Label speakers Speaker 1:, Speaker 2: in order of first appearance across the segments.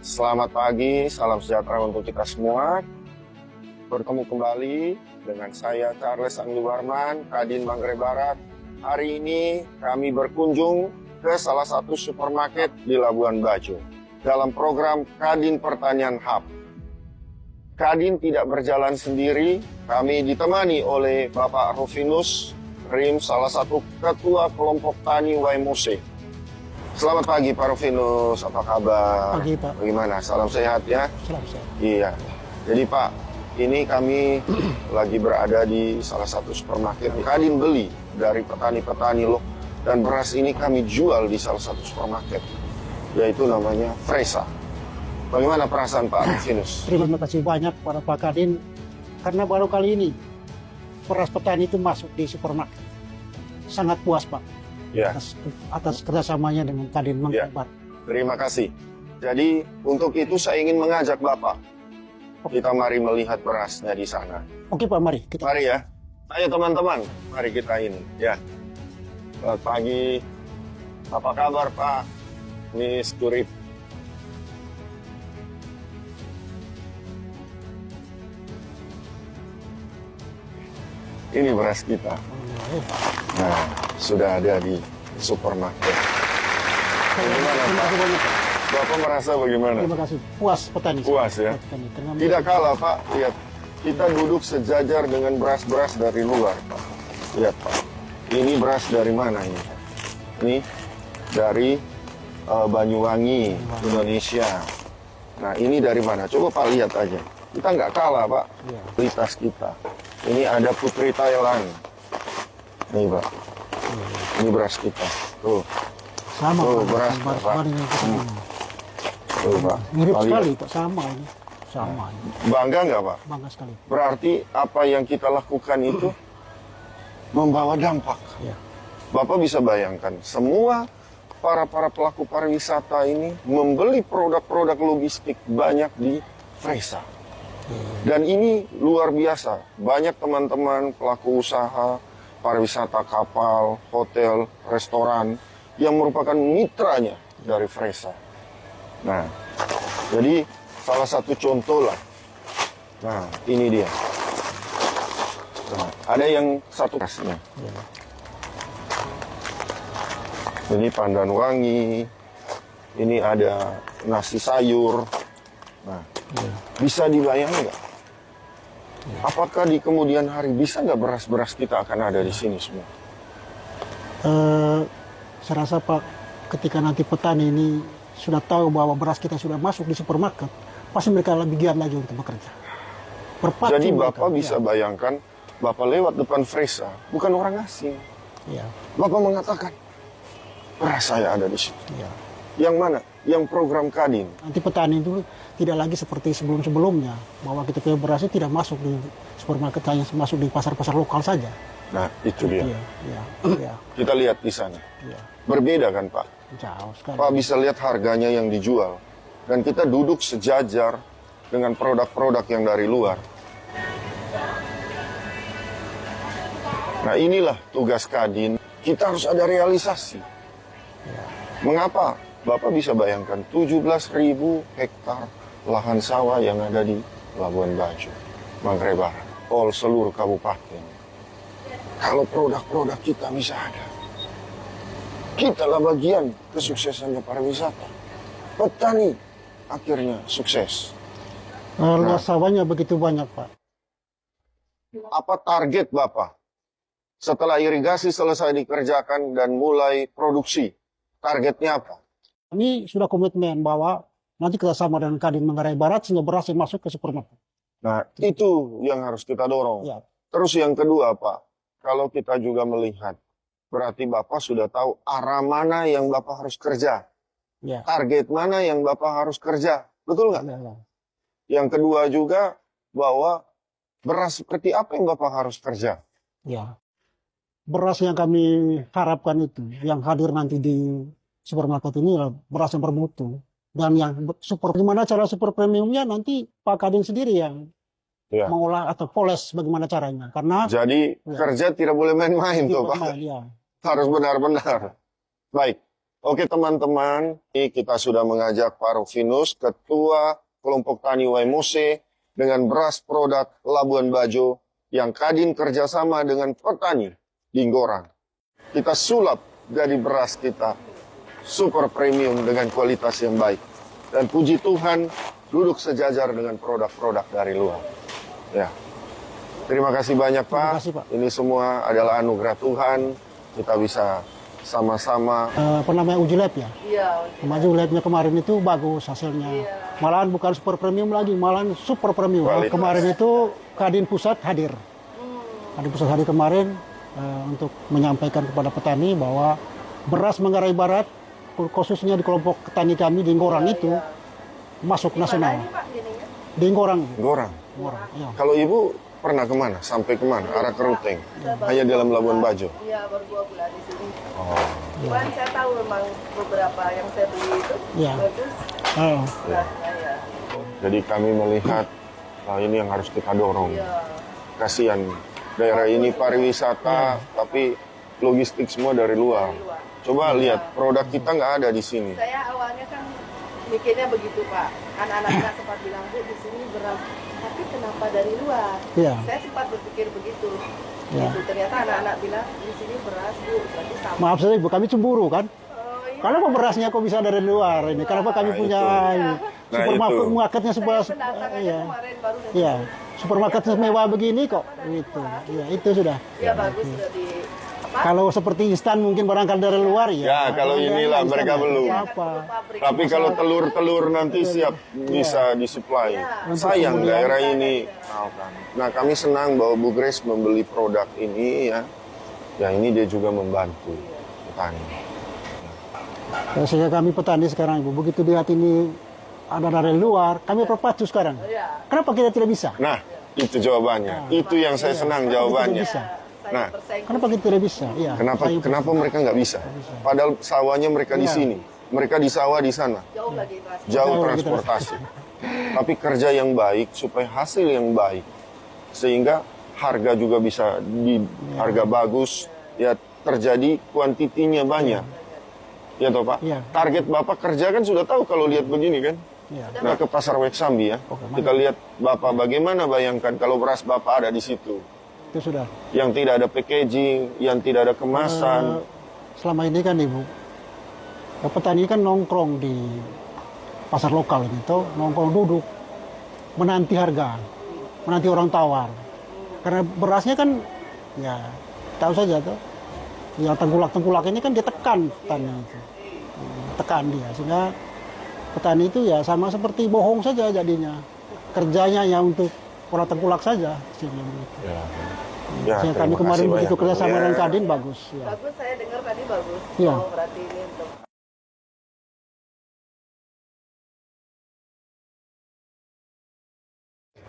Speaker 1: Selamat pagi, salam sejahtera untuk kita semua. Bertemu kembali dengan saya Charles Anggiwarman, Kadin Manggarai Barat. Hari ini kami berkunjung ke salah satu supermarket di Labuan Bajo dalam program Kadin Pertanian Hub. Kadin tidak berjalan sendiri, kami ditemani oleh Bapak Rufinus Rim, salah satu ketua kelompok tani Waimose. Selamat pagi Pak Rufinus, apa kabar?
Speaker 2: Pagi Pak.
Speaker 1: Bagaimana? Salam sehat ya?
Speaker 2: Salam sehat.
Speaker 1: Iya. Jadi Pak, ini kami lagi berada di salah satu supermarket. Kadin beli dari petani-petani loh. Dan beras ini kami jual di salah satu supermarket. Yaitu namanya Fresa. Bagaimana perasaan Pak Rufinus?
Speaker 2: Terima kasih banyak para Pak Kadin. Karena baru kali ini beras petani itu masuk di supermarket. Sangat puas Pak.
Speaker 1: Ya.
Speaker 2: Atas kerjasamanya dengan Kadin Manggarai Barat.
Speaker 1: Terima kasih. Jadi untuk itu saya ingin mengajak Bapak. Kita mari melihat berasnya di sana.
Speaker 2: Oke Pak, mari.
Speaker 1: Mari ya. Ayo teman-teman, mari kita ini. Ya. Selamat pagi. Apa kabar Pak? Miss Turip. Ini beras kita. Nah, sudah ada di supermarket. Bagaimana
Speaker 2: Terima
Speaker 1: Pak?
Speaker 2: kasih banyak Pak.
Speaker 1: Bapak merasa bagaimana?
Speaker 2: Terima kasih. Puas petani.
Speaker 1: Puas ya?
Speaker 2: Petani.
Speaker 1: Tidak kalah Pak, lihat. Kita duduk sejajar dengan beras-beras dari luar Pak. Lihat Pak. Ini beras dari mana ini? Ini dari Banyuwangi, Indonesia. Nah ini dari mana? Coba Pak lihat aja. Kita nggak kalah Pak.
Speaker 2: Ya.
Speaker 1: Kualitas kita. Ini ada Putri Thailand. Nih Pak. Ini beras kita. Tuh.
Speaker 2: Sama
Speaker 1: Tuh,
Speaker 2: Pak.
Speaker 1: beras,
Speaker 2: Beras
Speaker 1: Pak.
Speaker 2: yang kita ini.
Speaker 1: Tuh Pak.
Speaker 2: Mirip
Speaker 1: Pak,
Speaker 2: sekali
Speaker 1: lihat.
Speaker 2: Pak, sama ini. Sama ini.
Speaker 1: Bangga nggak Pak?
Speaker 2: Bangga sekali.
Speaker 1: Berarti apa yang kita lakukan itu membawa dampak.
Speaker 2: Ya.
Speaker 1: Bapak bisa bayangkan, semua para pelaku pariwisata ini membeli produk-produk logistik banyak di Fresa. Dan ini luar biasa. Banyak teman-teman pelaku usaha, pariwisata kapal, hotel, restoran yang merupakan mitranya dari Fresa. Nah, jadi salah satu contoh lah. Nah, ini dia. Nah, ada yang satu kasnya.
Speaker 2: Ya.
Speaker 1: Ini pandan wangi. Ini ada nasi sayur. Nah, bisa dibayangkan nggak? Apakah di kemudian hari bisa nggak beras-beras kita akan ada di sini semua?
Speaker 2: Saya rasa Pak, ketika nanti petani ini sudah tahu bahwa beras kita sudah masuk di supermarket, pasti mereka lebih giat lagi untuk bekerja. Berpacu
Speaker 1: Jadi
Speaker 2: mereka.
Speaker 1: Bapak bisa bayangkan, Bapak lewat depan Fresa, bukan orang asing.
Speaker 2: Ya.
Speaker 1: Bapak mengatakan, beras saya ada di situ.
Speaker 2: Ya.
Speaker 1: Yang mana? Yang program Kadin.
Speaker 2: Nanti petani itu tidak lagi seperti sebelum-sebelumnya, bahwa kita punya berasnya tidak masuk di supermarket, hanya masuk di pasar-pasar lokal saja.
Speaker 1: Nah, itu dia.
Speaker 2: Iya, iya, iya,
Speaker 1: Kita lihat di sana.
Speaker 2: iya.
Speaker 1: Berbeda kan Pak?
Speaker 2: Jauh sekali.
Speaker 1: Pak bisa lihat harganya yang dijual. Dan kita duduk sejajar dengan produk-produk yang dari luar. Nah inilah tugas Kadin. Kita harus ada realisasi. Mengapa? Bapak bisa bayangkan 17.000 hektar lahan sawah yang ada di Labuan Bajo, Manggarai Barat, all seluruh kabupaten. Kalau produk-produk kita bisa ada, kitalah bagian kesuksesannya pariwisata. Petani akhirnya sukses.
Speaker 2: Luas sawahnya begitu banyak Pak.
Speaker 1: Apa target Bapak setelah irigasi selesai dikerjakan dan mulai produksi? Targetnya apa?
Speaker 2: Ini sudah komitmen bahwa nanti kerjasama dengan Kadin Manggarai Barat sehingga beras yang masuk ke supermarket.
Speaker 1: Nah, itu yang harus kita dorong.
Speaker 2: Ya.
Speaker 1: Terus yang kedua, Pak, kalau kita juga melihat, berarti Bapak sudah tahu arah mana yang Bapak harus kerja.
Speaker 2: Ya.
Speaker 1: Target mana yang Bapak harus kerja. Betul nggak?
Speaker 2: Ya, ya.
Speaker 1: Yang kedua juga, bahwa beras seperti apa yang Bapak harus kerja.
Speaker 2: Ya. Beras yang kami harapkan itu, yang hadir nanti di supermarket ini adalah beras yang bermutu. Dan yang gimana cara super premiumnya nanti Pak Kadin sendiri yang
Speaker 1: Ya.
Speaker 2: mengolah atau poles bagaimana caranya. Karena
Speaker 1: Jadi
Speaker 2: Ya.
Speaker 1: kerja tidak boleh main-main tuh Pak.
Speaker 2: ya.
Speaker 1: Harus benar-benar. Baik, Oke teman-teman, ini kita sudah mengajak Pak Rufinus, Ketua Kelompok Tani Waimose, dengan beras produk Labuan Bajo yang Kadin kerjasama dengan petani di Ngorang. Kita sulap jadi beras kita super premium dengan kualitas yang baik. Dan puji Tuhan, duduk sejajar dengan produk-produk dari luar. Ya. Terima kasih banyak Pak.
Speaker 2: Terima kasih, Pak.
Speaker 1: Ini semua adalah anugerah Tuhan. Kita bisa sama-sama
Speaker 2: Uji lab ya.
Speaker 3: Iya.
Speaker 2: Uji labnya kemarin itu bagus hasilnya. Malahan bukan super premium lagi, malahan super premium.
Speaker 1: Kualitas.
Speaker 2: Kemarin itu Kadin Pusat hadir. Kadin Pusat hadir kemarin untuk menyampaikan kepada petani bahwa beras Manggarai Barat, khususnya di kelompok petani kami di Ngorang itu masuk nasional. Di Ngorang.
Speaker 1: Ngorang.
Speaker 2: Ya.
Speaker 1: Kalau Ibu pernah kemana? Sampai kemana? Arah Keruteng? Hanya dalam Labuan Bajo?
Speaker 3: Iya, baru 2 bulan di sini.
Speaker 1: Oh.
Speaker 3: Cuman saya tahu memang beberapa yang saya beli itu
Speaker 2: Ya.
Speaker 3: bagus.
Speaker 2: Oh.
Speaker 3: Rasanya ya.
Speaker 1: Jadi kami melihat ini yang harus kita dorong.
Speaker 3: Iya.
Speaker 1: Kasihan daerah ini pariwisata, tapi logistik semua dari luar. Coba lihat, produk kita nggak ada di sini.
Speaker 3: Saya awalnya kan mikirnya begitu Pak. Anak-anak sempat bilang, Bu, di sini beras. Tapi kenapa dari luar?
Speaker 2: Iya.
Speaker 3: Saya sempat berpikir begitu.
Speaker 2: Ya.
Speaker 3: Gitu. Ternyata anak-anak bilang, di sini beras, Bu. Berarti sama.
Speaker 2: Maaf saja Ibu, kami cemburu kan?
Speaker 3: Oh, iya.
Speaker 2: Kenapa berasnya kok bisa dari luar ini? Kenapa kami
Speaker 1: Nah,
Speaker 2: punya
Speaker 1: itu.
Speaker 2: supermarketnya
Speaker 3: Saya
Speaker 2: super,
Speaker 3: pendatangannya
Speaker 2: iya,
Speaker 3: kemarin baru dari
Speaker 2: iya,
Speaker 3: sini.
Speaker 2: supermarketnya mewah begini kok, itu, iya itu sudah.
Speaker 3: Iya, bagus sudah di apa?
Speaker 2: Kalau seperti instan mungkin barangkali dari luar ya.
Speaker 1: Ya, kalau inilah
Speaker 2: instan
Speaker 1: mereka
Speaker 2: ya,
Speaker 1: belum.
Speaker 2: nggak apa.
Speaker 3: Pabrik.
Speaker 1: Tapi kalau telur-telur nanti siap bisa disuplai. Sayang daerah ini. Nah, kami senang bahwa Bu Grace membeli produk ini ya. Ya, ini dia juga membantu petani.
Speaker 2: Ya, sehingga kami petani sekarang Ibu, begitu lihat ini ada dari luar, kami terpacu sekarang.
Speaker 3: Iya.
Speaker 2: Kenapa kita tidak bisa?
Speaker 1: Nah, itu jawabannya. Itu yang saya senang jawabannya.
Speaker 2: Bisa.
Speaker 1: Nah,
Speaker 2: Kenapa kita tidak bisa? Iya.
Speaker 1: kenapa mereka nggak bisa? Padahal sawahnya mereka di sini. Mereka di sawah di sana.
Speaker 3: Jauh lagi Mas.
Speaker 1: Jauh transportasi. Tapi kerja yang baik supaya hasil yang baik. Sehingga harga juga bisa di harga bagus, ya terjadi kuantitinya banyak. Ya toh Pak?
Speaker 2: Iya.
Speaker 1: Target Bapak kerja kan sudah tahu kalau lihat begini kan?
Speaker 2: Iya.
Speaker 1: Nah, ke pasar Weksambi ya. Kita lihat Bapak bagaimana, bayangkan kalau beras Bapak ada di situ.
Speaker 2: Itu sudah.
Speaker 1: Yang tidak ada packaging, yang tidak ada kemasan.
Speaker 2: Selama ini kan Ibu, petani kan nongkrong di pasar lokal ini, tuh nongkrong duduk, menanti harga, menanti orang tawar. Karena berasnya kan, ya tahu saja tuh, yang tengkulak-tengkulak ini kan ditekan petani itu, tekan dia, sehingga petani itu ya sama seperti bohong saja jadinya, kerjanya ya untuk orang tengkulak saja. Sehingga begitu.
Speaker 1: Ya,
Speaker 2: Sehingga kami
Speaker 1: terima
Speaker 2: kemarin
Speaker 1: kasih
Speaker 2: begitu
Speaker 1: banyak.
Speaker 2: kerjasama
Speaker 1: Ya.
Speaker 2: dengan Kadin bagus. Ya.
Speaker 3: Bagus, saya dengar tadi bagus.
Speaker 2: Iya.
Speaker 3: Oh, berarti ini untuk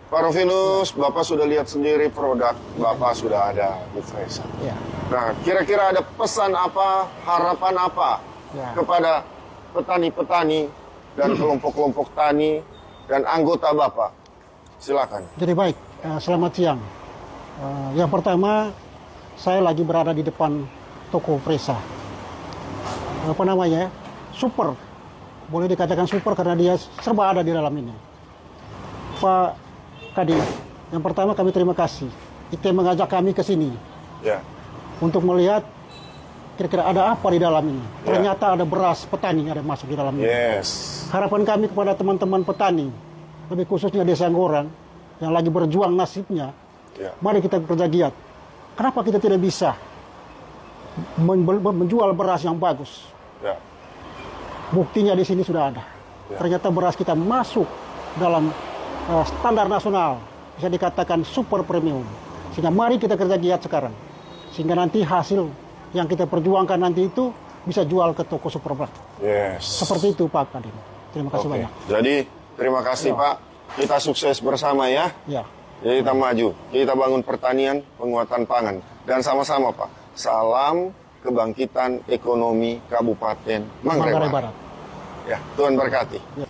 Speaker 1: Pak Rufinus, Bapak sudah lihat sendiri produk Bapak sudah ada di Fresa.
Speaker 2: Ya.
Speaker 1: Nah, kira-kira ada pesan apa, harapan apa
Speaker 2: Ya.
Speaker 1: kepada petani-petani dan kelompok-kelompok tani dan anggota Bapak? Silakan.
Speaker 2: Jadi baik, selamat siang. Yang pertama, saya lagi berada di depan toko Fresa. Apa namanya? Super. Boleh dikatakan super karena dia serba ada di dalam ini. Pak Kadin, yang pertama kami terima kasih. Itu yang mengajak kami ke sini
Speaker 1: Ya.
Speaker 2: untuk melihat kira-kira ada apa di dalam ini.
Speaker 1: Ya.
Speaker 2: Ternyata ada beras petani yang ada masuk di dalam ini.
Speaker 1: Yes.
Speaker 2: Harapan kami kepada teman-teman petani, lebih khususnya Desa Ngorang, yang lagi berjuang nasibnya,
Speaker 1: Ya.
Speaker 2: mari kita bekerja giat. Kenapa kita tidak bisa menjual beras yang bagus?
Speaker 1: Ya.
Speaker 2: Buktinya di sini sudah ada.
Speaker 1: Ya.
Speaker 2: Ternyata beras kita masuk dalam standar nasional, bisa dikatakan super premium. Sehingga mari kita kerja giat sekarang. Sehingga nanti hasil yang kita perjuangkan nanti itu bisa jual ke toko supermarket.
Speaker 1: Yes.
Speaker 2: Seperti itu Pak Kadin. Terima kasih
Speaker 1: Oke.
Speaker 2: banyak.
Speaker 1: Jadi, terima kasih
Speaker 2: Ya.
Speaker 1: Pak. Kita sukses bersama ya.
Speaker 2: Ya.
Speaker 1: Jadi kita maju, kita bangun pertanian, penguatan pangan. Dan sama-sama Pak, salam kebangkitan ekonomi Kabupaten Manggarai
Speaker 2: Manggarai
Speaker 1: Barat.
Speaker 2: Barat.
Speaker 1: Ya, Tuhan berkati.
Speaker 2: Ya.